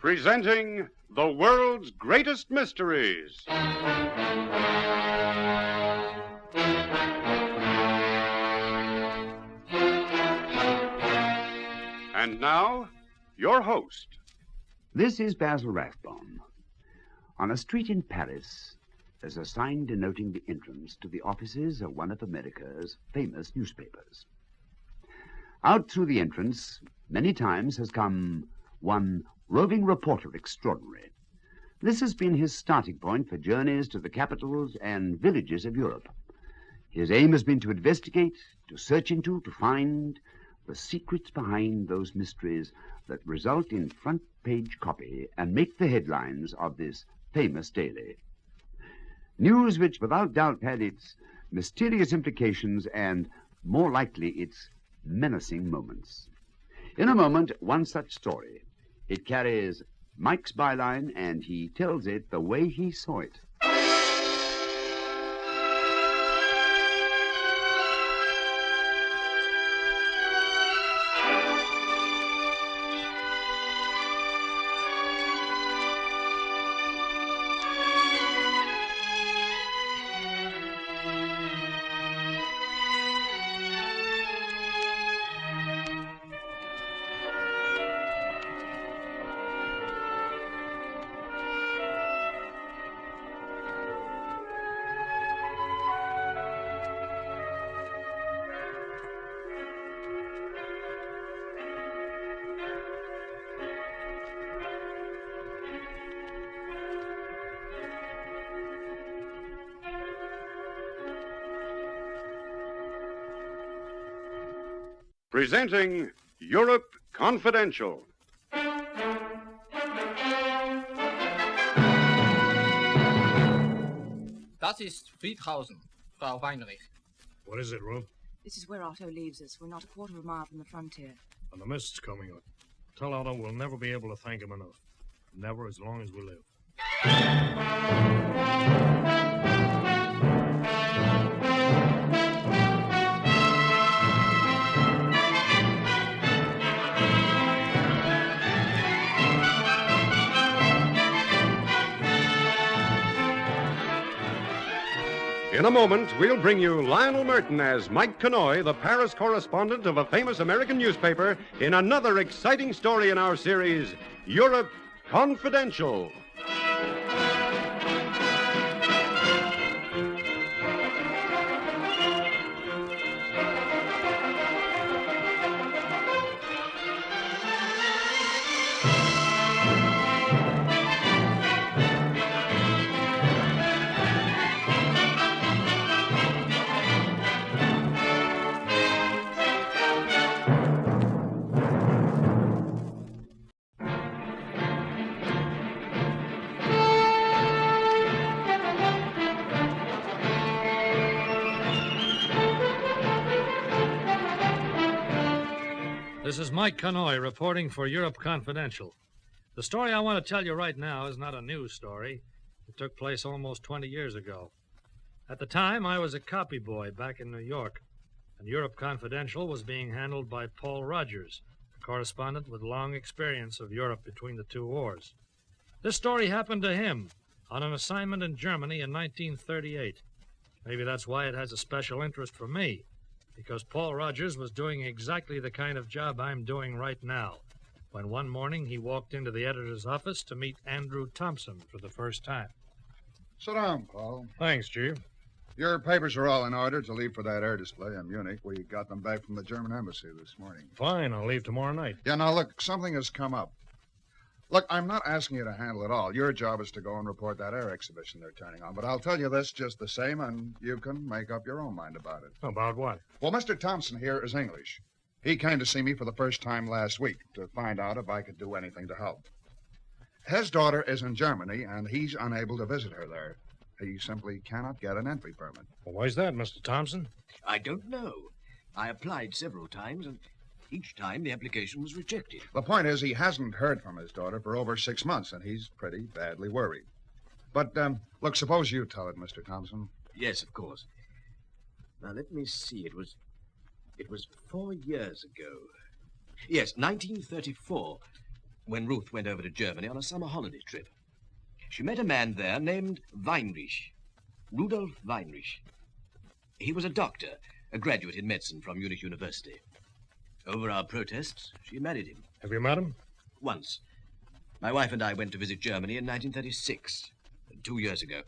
Presenting the world's greatest mysteries. And now, your host. This is Basil Rathbone. On a street in Paris, there's a sign denoting the entrance to the offices of one of America's famous newspapers. Out through the entrance, many times, has come one roving reporter extraordinary. This has been his starting point for journeys to the capitals and villages of Europe. His aim has been to investigate, to search into, to find the secrets behind those mysteries that result in front-page copy and make the headlines of this famous daily. News which, without doubt, had its mysterious implications and, more likely, its menacing moments. In a moment, one such story. It carries Mike's byline, and he tells it the way he saw it. Presenting Europe Confidential. Das ist Friedhausen, Frau Weinriche. What is it, Ruth? This is where Otto leaves us. We're not a quarter of a mile from the frontier. And the mist's coming up. Tell Otto we'll never be able to thank him enough. Never as long as we live. In a moment, we'll bring you Lionel Merton as Mike Connoy, the Paris correspondent of a famous American newspaper, in another exciting story in our series, Europe Confidential. This is Mike Connoy reporting for Europe Confidential. The story I want to tell you right now is not a news story. It took place almost 20 years ago. At the time, I was a copy boy back in New York, and Europe Confidential was being handled by Paul Rogers, a correspondent with long experience of Europe between the two wars. This story happened to him on an assignment in Germany in 1938. Maybe that's why it has a special interest for me, because Paul Rogers was doing exactly the kind of job I'm doing right now, when one morning he walked into the editor's office to meet Andrew Thompson for the first time. Sit down, Paul. Thanks, Chief. Your papers are all in order to leave for that air display in Munich. We got them back from the German embassy this morning. Fine, I'll leave tomorrow night. Yeah, now, look, something has come up. Look, I'm not asking you to handle it all. Your job is to go and report that air exhibition they're turning on. But I'll tell you this just the same, and you can make up your own mind about it. About what? Well, Mr. Thompson here is English. He came to see me for the first time last week to find out if I could do anything to help. His daughter is in Germany, and he's unable to visit her there. He simply cannot get an entry permit. Well, why's that, Mr. Thompson? I don't know. I applied several times, and each time the application was rejected. The point is, he hasn't heard from his daughter for over 6 months, and he's pretty badly worried. But, look, suppose you tell it, Mr. Thompson. Yes, of course. Now, let me see. It was 4 years ago. Yes, 1934. when Ruth went over to Germany on a summer holiday trip. She met a man there named Weinriche, Rudolf Weinrich. He was a doctor, a graduate in medicine from Munich University. Over our protests, she married him. Have you met him? Once. My wife and I went to visit Germany in 1936, 2 years ago.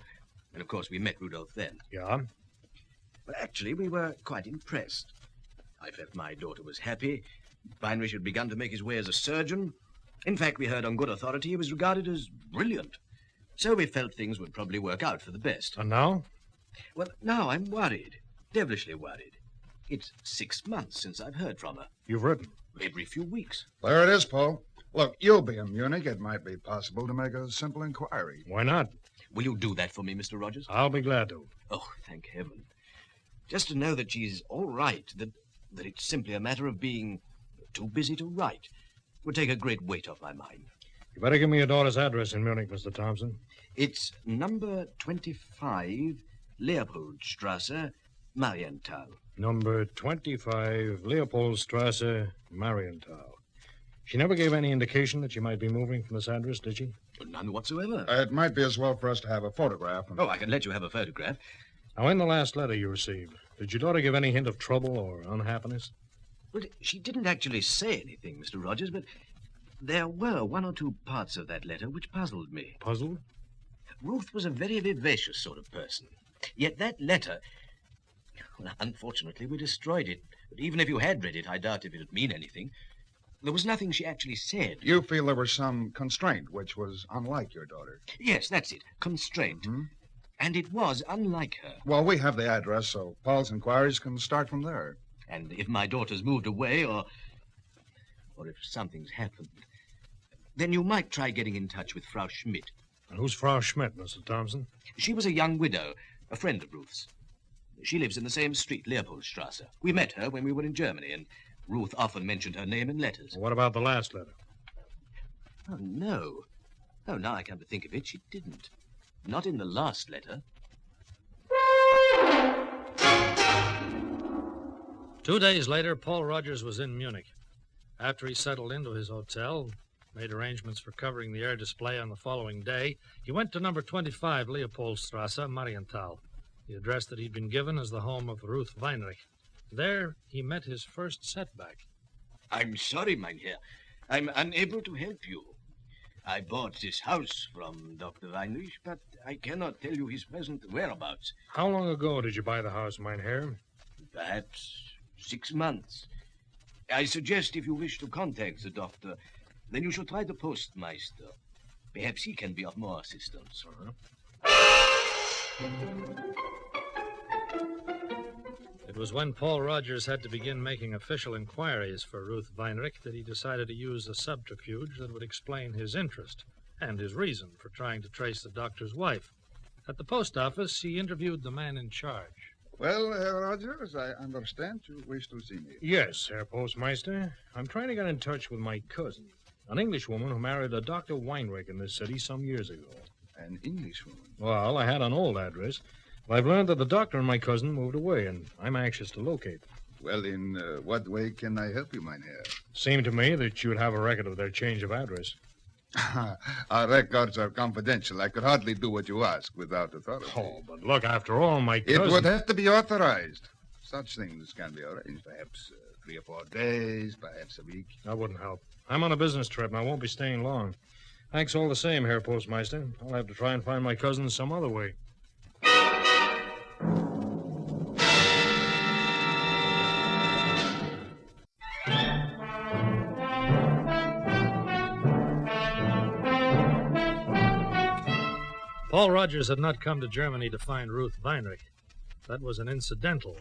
And of course we met Rudolf then. Yeah? Well, actually, we were quite impressed. I felt my daughter was happy. Weinrich had begun to make his way as a surgeon. In fact, we heard on good authority he was regarded as brilliant. So we felt things would probably work out for the best. And now? Well, now I'm worried. Devilishly worried. It's 6 months since I've heard from her. You've written. Every few weeks. There it is, Paul. Look, you'll be in Munich. It might be possible to make a simple inquiry. Why not? Will you do that for me, Mr. Rogers? I'll be glad to. Oh, thank heaven. Just to know that she's all right, that it's simply a matter of being too busy to write, would take a great weight off my mind. You better give me your daughter's address in Munich, Mr. Thompson. It's number 25, Leopoldstrasse, Marienthal. Number 25, Leopoldstrasse, Marienthal. She never gave any indication that she might be moving from this address, did she? None whatsoever. It might be as well for us to have a photograph. Oh, I can let you have a photograph. Now, in the last letter you received, did your daughter give any hint of trouble or unhappiness? Well, she didn't actually say anything, Mr. Rogers, but there were 1 or 2 parts of that letter which puzzled me. Puzzled? Ruth was a very vivacious sort of person. Yet that letter... Well, unfortunately, we destroyed it. But even if you had read it, I doubt if it would mean anything. There was nothing she actually said. You feel there was some constraint which was unlike your daughter. Yes, that's it. Constraint. Mm-hmm. And it was unlike her. Well, we have the address, so Paul's inquiries can start from there. And if my daughter's moved away, or if something's happened, then you might try getting in touch with Frau Schmidt. And who's Frau Schmidt, Mr. Thompson? She was a young widow, a friend of Ruth's. She lives in the same street, Leopoldstrasse. We met her when we were in Germany, and Ruth often mentioned her name in letters. Well, what about the last letter? Oh, no. Oh, now I come to think of it, she didn't. Not in the last letter. 2 days later, Paul Rogers was in Munich. After he settled into his hotel, made arrangements for covering the air display on the following day, he went to number 25 Leopoldstrasse, Marienthal, the address that he'd been given as the home of Ruth Weinrich. There, he met his first setback. I'm sorry, mein Herr. I'm unable to help you. I bought this house from Dr. Weinrich, but I cannot tell you his present whereabouts. How long ago did you buy the house, mein Herr? Perhaps 6 months. I suggest if you wish to contact the doctor, then you should try the postmeister. Perhaps he can be of more assistance. It was when Paul Rogers had to begin making official inquiries for Ruth Weinrich that he decided to use a subterfuge that would explain his interest and his reason for trying to trace the doctor's wife. At the post office, he interviewed the man in charge. Well, Herr Rogers, I understand you wish to see me. Yes, Herr Postmeister. I'm trying to get in touch with my cousin, an Englishwoman who married a Dr. Weinrich in this city some years ago. An Englishwoman? Well, I had an old address. But I've learned that the doctor and my cousin moved away, and I'm anxious to locate them. Well, in what way can I help you, mein Herr? Seemed to me that you would have a record of their change of address. Our records are confidential. I could hardly do what you ask without authority. Oh, but look, after all, my cousin... It would have to be authorized. Such things can be arranged. Perhaps 3 or 4 days, perhaps a week. That wouldn't help. I'm on a business trip, and I won't be staying long. Thanks all the same, Herr Postmeister. I'll have to try and find my cousin some other way. Paul Rogers had not come to Germany to find Ruth Weinrich. That was an incidental,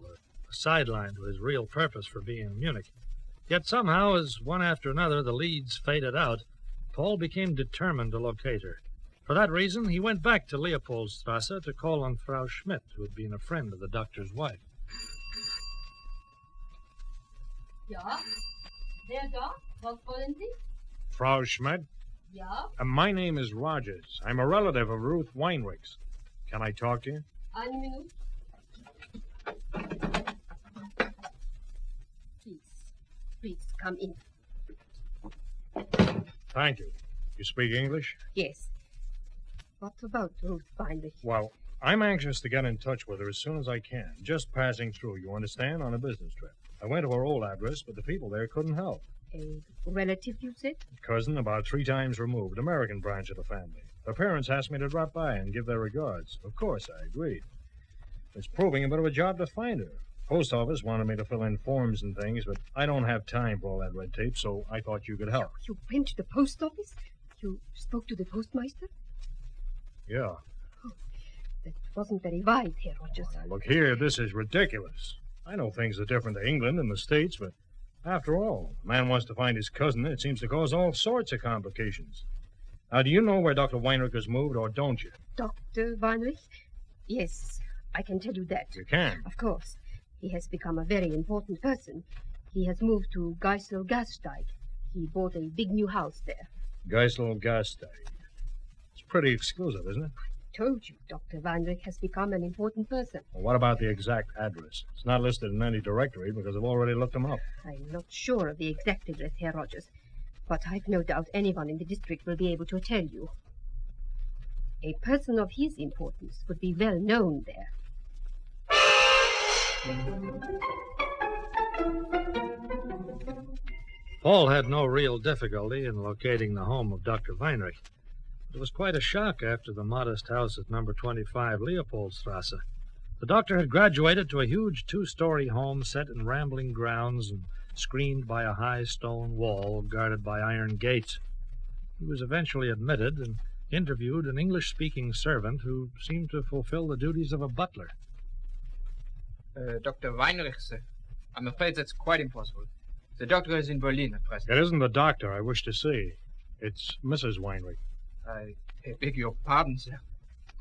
a sideline to his real purpose for being in Munich. Yet somehow, as one after another the leads faded out, Paul became determined to locate her. For that reason, he went back to Leopoldstrasse to call on Frau Schmidt, who had been a friend of the doctor's wife. Ja, wer da? Was wollen Sie? Frau Schmidt? Ja, My name is Rogers. I'm a relative of Ruth Weinrich's. Can I talk to you? eine Minute. Please, come in. Thank you. You speak English? Yes. What about Ruth Weinrich? Well, I'm anxious to get in touch with her as soon as I can. Just passing through, you understand, on a business trip. I went to her old address, but the people there couldn't help. A relative, you said? Cousin, about 3 times removed, American branch of the family. Her parents asked me to drop by and give their regards. Of course, I agreed. It's proving a bit of a job to find her. Post office wanted me to fill in forms and things, but I don't have time for all that red tape, so I thought you could help. You went to the post office? You spoke to the postmaster? Yeah. Oh, that wasn't very wise, Herr Rogers. Now, look here, this is ridiculous. I know things are different to England and the States, but after all, a man wants to find his cousin, and it seems to cause all sorts of complications. Now, do you know where Dr. Weinrich has moved, or don't you? Dr. Weinrich? Yes, I can tell you that. You can? Of course. He has become a very important person. He has moved to Geisel-Gasteig. He bought a big new house there. Geisel-Gasteig. It's pretty exclusive, isn't it? I told you, Dr. Weinrich has become an important person. Well, what about the exact address? It's not listed in any directory because I've already looked him up. I'm not sure of the exact address, Herr Rogers, but I've no doubt anyone in the district will be able to tell you. A person of his importance would be well known there. Paul had no real difficulty in locating the home of Dr. Weinrich. It was quite a shock after the modest house at number 25 Leopoldstrasse. The doctor had graduated to a huge 2-story home set in rambling grounds and screened by a high stone wall guarded by iron gates. He was eventually admitted and interviewed an English-speaking servant who seemed to fulfill the duties of a butler. Dr. Weinrich, sir. I'm afraid that's quite impossible. The doctor is in Berlin at present. It isn't the doctor I wish to see. It's Mrs. Weinrich. I beg your pardon, sir.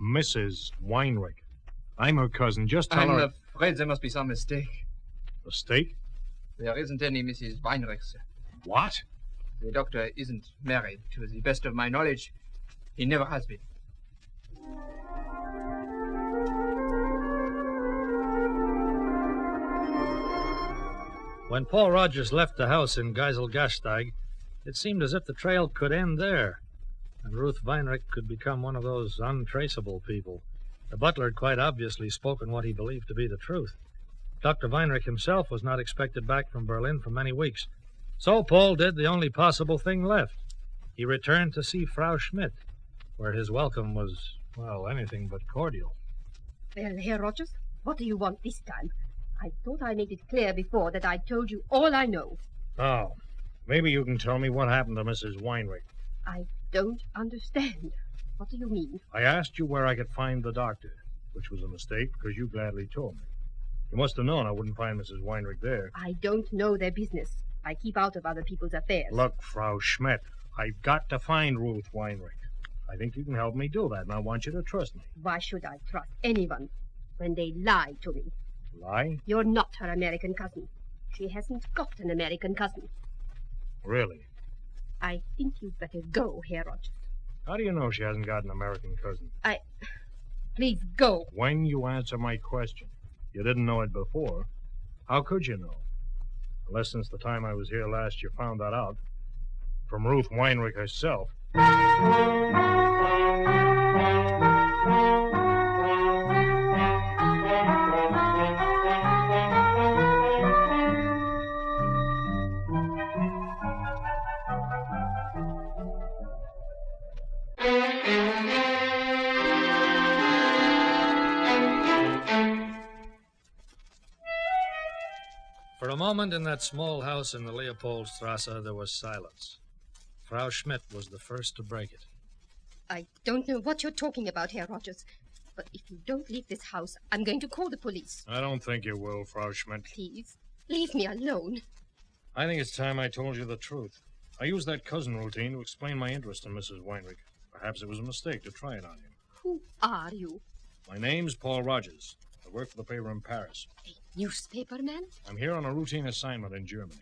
Mrs. Weinrich. I'm her cousin. Just tell her... I'm afraid there must be some mistake. Mistake? There isn't any Mrs. Weinrich, sir. What? The doctor isn't married. To the best of my knowledge, he never has been. When Paul Rogers left the house in Geisel-Gasteig, it seemed as if the trail could end there, and Ruth Weinrich could become one of those untraceable people. The butler had quite obviously spoken what he believed to be the truth. Dr. Weinrich himself was not expected back from Berlin for many weeks. So Paul did the only possible thing left. He returned to see Frau Schmidt, where his welcome was, well, anything but cordial. Well, Herr Rogers, what do you want this time? I thought I made it clear before that I told you all I know. Oh, maybe you can tell me what happened to Mrs. Weinrich. I don't understand. What do you mean? I asked you where I could find the doctor, which was a mistake because you gladly told me. You must have known I wouldn't find Mrs. Weinrich there. I don't know their business. I keep out of other people's affairs. Look, Frau Schmidt, I've got to find Ruth Weinrich. I think you can help me do that, and I want you to trust me. Why should I trust anyone when they lie to me? Lie? You're not her American cousin. She hasn't got an American cousin. Really? I think you'd better go, Herr Rogers. How do you know she hasn't got an American cousin? Please go. When you answer my question. You didn't know it before. How could you know? Unless since the time I was here last you found that out. From Ruth Weinrich herself. For a moment in that small house in the Leopoldstrasse, there was silence. Frau Schmidt was the first to break it. I don't know what you're talking about, Herr Rogers, but if you don't leave this house, I'm going to call the police. I don't think you will, Frau Schmidt. Please, leave me alone. I think it's time I told you the truth. I used that cousin routine to explain my interest in Mrs. Weinrich. Perhaps it was a mistake to try it on you. Who are you? My name's Paul Rogers. I work for the paper in Paris. A newspaper man? I'm here on a routine assignment in Germany.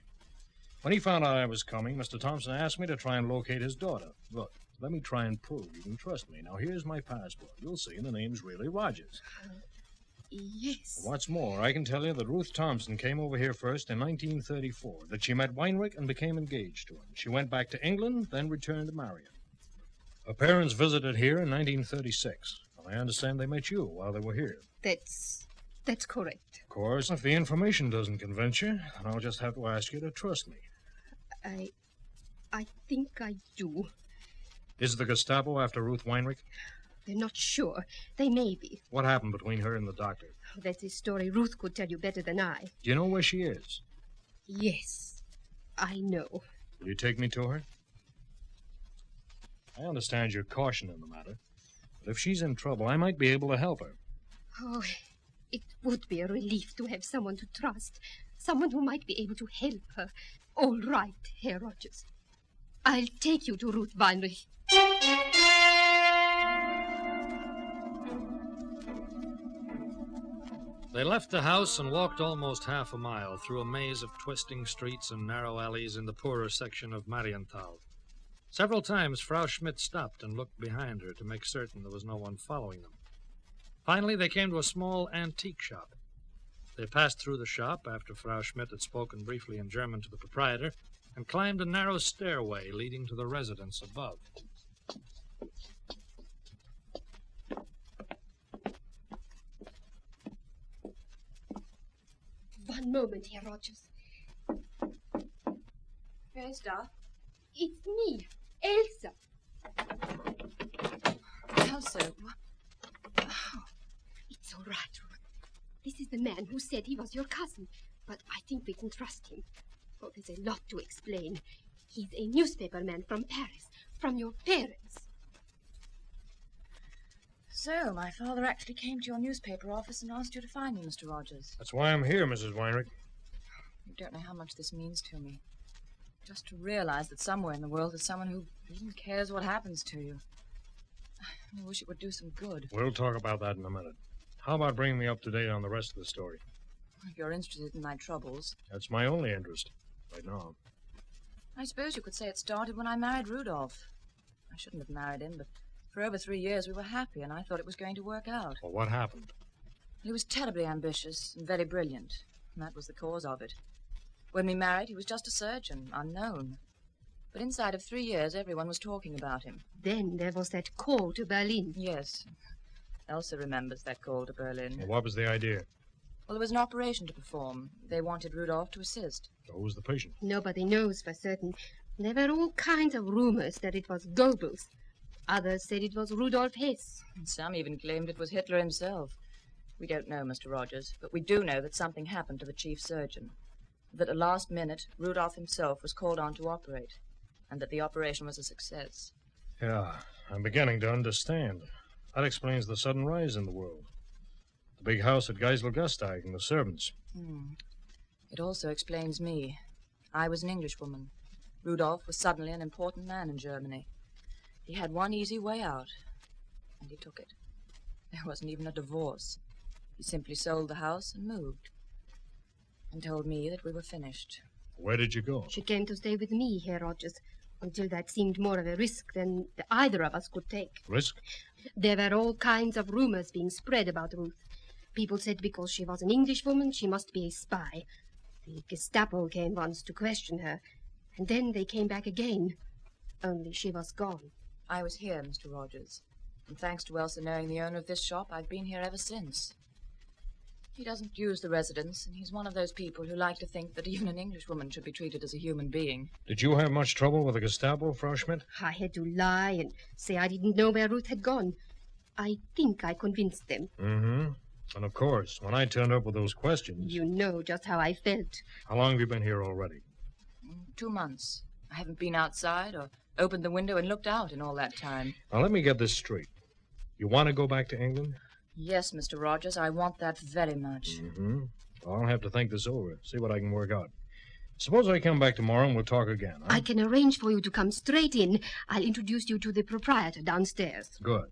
When he found out I was coming, Mr. Thompson asked me to try and locate his daughter. Look, let me try and prove you can trust me. Now, here's my passport. You'll see the name's really Rogers. Yes. What's more, I can tell you that Ruth Thompson came over here first in 1934, that she met Weinriche and became engaged to him. She went back to England, then returned to marry him. Her parents visited here in 1936, and I understand they met you while they were here. That's correct. Of course, if the information doesn't convince you, then I'll just have to ask you to trust me. I think I do. Is the Gestapo after Ruth Weinriche? They're not sure. They may be. What happened between her and the doctor? That's a story Ruth could tell you better than I. Do you know where she is? Yes, I know. Will you take me to her? I understand your caution in the matter, but if she's in trouble, I might be able to help her. Oh, it would be a relief to have someone to trust, someone who might be able to help her. All right, Herr Rogers. I'll take you to Ruth Weinrich. They left the house and walked almost half a mile through a maze of twisting streets and narrow alleys in the poorer section of Marienthal. Several times Frau Schmidt stopped and looked behind her to make certain there was no one following them. Finally, they came to a small antique shop. They passed through the shop after Frau Schmidt had spoken briefly in German to the proprietor and climbed a narrow stairway leading to the residence above. One moment, Herr Rogers. Wer ist da? It's me, Elsa. Elsa. Oh. It's all right, Ruth. This is the man who said he was your cousin, but I think we can trust him. Oh, there's a lot to explain. He's a newspaper man from Paris, from your parents. So, my father actually came to your newspaper office and asked you to find me, Mr. Rogers. That's why I'm here, Mrs. Weinrich. You don't know how much this means to me. Just to realize that somewhere in the world there's someone who even cares what happens to you. I wish it would do some good. We'll talk about that in a minute. How about bringing me up to date on the rest of the story? If you're interested in my troubles. That's my only interest, right now. I suppose you could say it started when I married Rudolph. I shouldn't have married him, but for over 3 years we were happy, and I thought it was going to work out. Well, what happened? He was terribly ambitious and very brilliant, and that was the cause of it. When we married, he was just a surgeon, unknown. But inside of 3 years, everyone was talking about him. Then there was that call to Berlin. Yes. Elsa remembers that call to Berlin. Well, what was the idea? Well, there was an operation to perform. They wanted Rudolph to assist. So who was the patient? Nobody knows for certain. There were all kinds of rumors that it was Goebbels. Others said it was Rudolf Hess. And some even claimed it was Hitler himself. We don't know, Mr. Rogers, but we do know that something happened to the chief surgeon. That at the last minute, Rudolph himself was called on to operate, and that the operation was a success. Yeah, I'm beginning to understand. That explains the sudden rise in the world. The big house at Geiselgasteig and the servants. It also explains me. I was an Englishwoman. Rudolph was suddenly an important man in Germany. He had one easy way out, and he took it. There wasn't even a divorce. He simply sold the house and moved, and told me that we were finished. Where did you go? She came to stay with me, Herr Rogers, until that seemed more of a risk than either of us could take. Risk? There were all kinds of rumors being spread about Ruth. People said because she was an Englishwoman, she must be a spy. The Gestapo came once to question her, and then they came back again. Only she was gone. I was here, Mr. Rogers, and thanks to Elsa knowing the owner of this shop, I've been here ever since. He doesn't use the residence, and he's one of those people who like to think that even an Englishwoman should be treated as a human being. Did you have much trouble with the Gestapo, Frau Schmidt? I had to lie and say I didn't know where Ruth had gone. I think I convinced them. Mm-hmm. And of course, when I turned up with those questions... You know just how I felt. How long have you been here already? 2 months. I haven't been outside or opened the window and looked out in all that time. Now, let me get this straight. You want to go back to England? Yes, Mr. Rogers, I want that very much. Mm-hmm. Well, I'll have to think this over, see what I can work out. Suppose I come back tomorrow and we'll talk again, huh? I can arrange for you to come straight in. I'll introduce you to the proprietor downstairs. Good.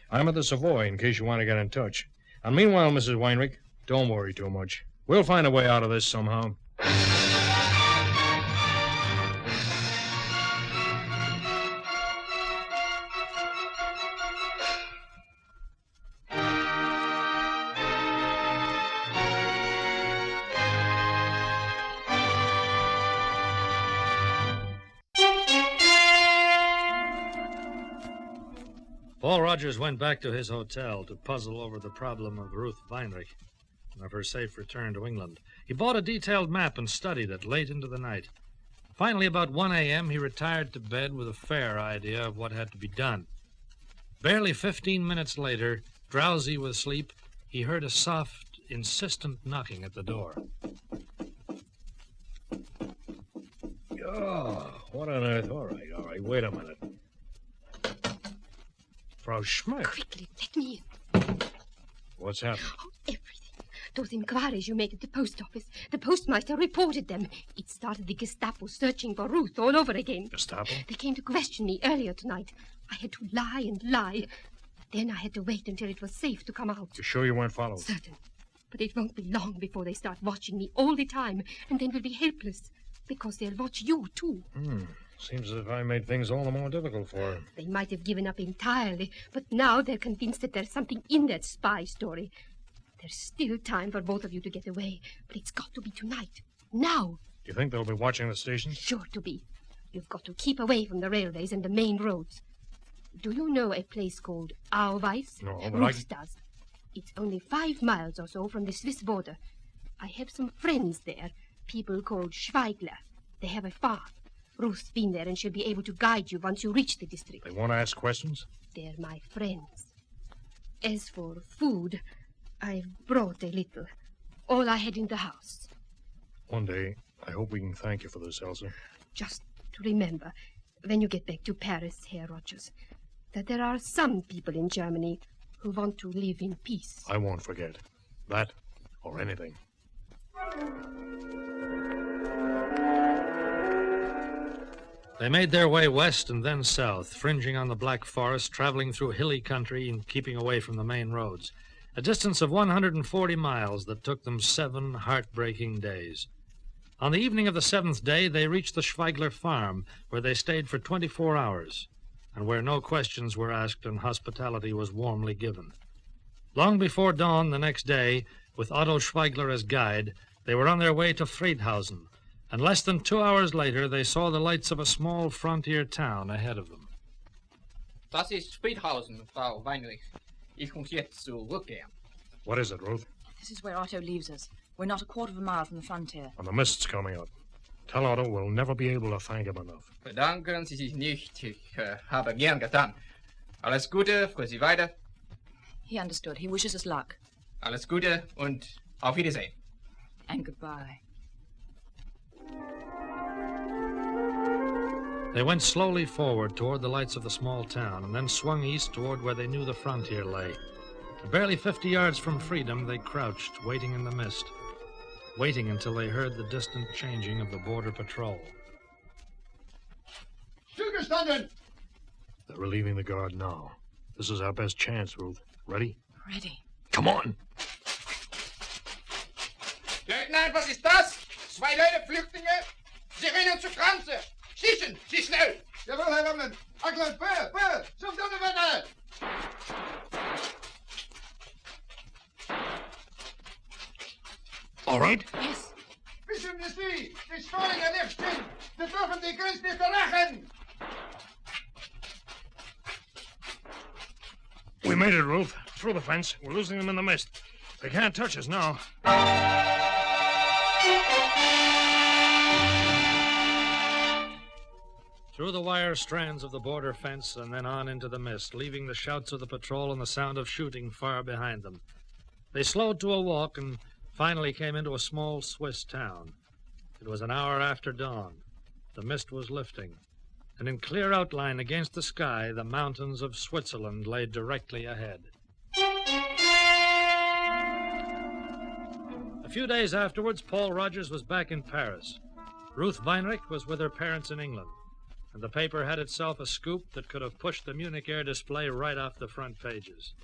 I'm at the Savoy in case you want to get in touch. And meanwhile, Mrs. Weinrich, don't worry too much. We'll find a way out of this somehow. Paul Rogers went back to his hotel to puzzle over the problem of Ruth Weinrich and of her safe return to England. He bought a detailed map and studied it late into the night. Finally, about 1 a.m., he retired to bed with a fair idea of what had to be done. Barely 15 minutes later, drowsy with sleep, he heard a soft, insistent knocking at the door. Oh, what on earth? All right, wait a minute. Frau Schmidt. Quickly, let me in. What's happened? Oh, everything. Those inquiries you made at the post office. The postmaster reported them. It started the Gestapo searching for Ruth all over again. Gestapo? They came to question me earlier tonight. I had to lie and lie. Then I had to wait until it was safe to come out. You sure you weren't followed? Certain. But it won't be long before they start watching me all the time, and then we'll be helpless. Because they'll watch you, too. Seems as if I made things all the more difficult for her. They might have given up entirely, but now they're convinced that there's something in that spy story. There's still time for both of you to get away, but it's got to be tonight. Now. You think they'll be watching the station? Sure to be. You've got to keep away from the railways and the main roads. Do you know a place called Auweis? No, but Ruth does. It's only 5 miles or so from the Swiss border. I have some friends there, people called Schweigler. They have a farm. Ruth's been there and she'll be able to guide you once you reach the district. They won't ask questions? They're my friends. As for food, I've brought a little. All I had in the house. One day, I hope we can thank you for this, Elsa. Just to remember, when you get back to Paris, Herr Rogers, that there are some people in Germany who want to live in peace. I won't forget. That or anything. They made their way west and then south, fringing on the Black Forest, traveling through hilly country and keeping away from the main roads. A distance of 140 miles that took them 7 heartbreaking days. On the evening of the 7th day, they reached the Schweigler farm, where they stayed for 24 hours, and where no questions were asked and hospitality was warmly given. Long before dawn the next day, with Otto Schweigler as guide, they were on their way to Friedhausen, and less than 2 hours later, they saw the lights of a small frontier town ahead of them. Das ist Friedhausen, Frau Weinrich. Ich muss jetzt zurückgehen. What is it, Ruth? This is where Otto leaves us. We're not a quarter of a mile from the frontier. And the mist's coming up. Tell Otto we'll never be able to thank him enough. Bedanken Sie sich nicht. Ich habe gern getan. Alles Gute für Sie weiter. He understood. He wishes us luck. Alles Gute und auf Wiedersehen. And goodbye. They went slowly forward toward the lights of the small town and then swung east toward where they knew the frontier lay. Barely 50 yards from freedom, they crouched, waiting in the mist, waiting until they heard the distant changing of the border patrol. Zugestanden! They're relieving the guard now. This is our best chance, Ruth. Ready? Ready. Come on! Leutnant, was ist das? 2 Leute, Flüchtlinge. Sie rennen zu Kranze. Schießen, Sie schnell. Jawohl, Herr Ramlen. Ackland, Feuer! Zum Donnerwetter! All right? Yes. Wissen Sie, die Steuern nicht sind. Sie dürfen die Grenze nicht verlachen. We made it, Ruth. Through the fence. We're losing them in the mist. They can't touch us now. Through the wire strands of the border fence and then on into the mist, leaving the shouts of the patrol and the sound of shooting far behind them. They slowed to a walk and finally came into a small Swiss town. It was an hour after dawn. The mist was lifting, and in clear outline against the sky, the mountains of Switzerland lay directly ahead. A few days afterwards, Paul Rogers was back in Paris. Ruth Weinrich was with her parents in England, and the paper had itself a scoop that could have pushed the Munich air display right off the front pages.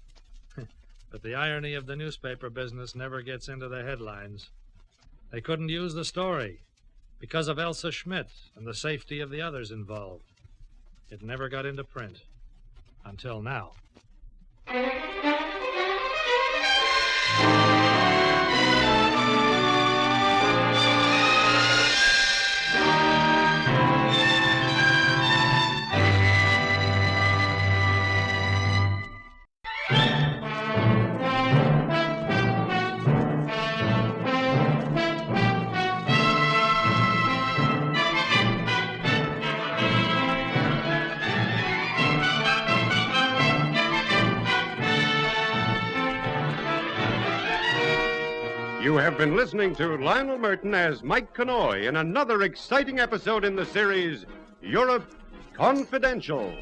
But the irony of the newspaper business never gets into the headlines. They couldn't use the story because of Elsa Schmidt and the safety of the others involved. It never got into print until now. You have been listening to Lionel Merton as Mike Connoy in another exciting episode in the series, Europe Confidential.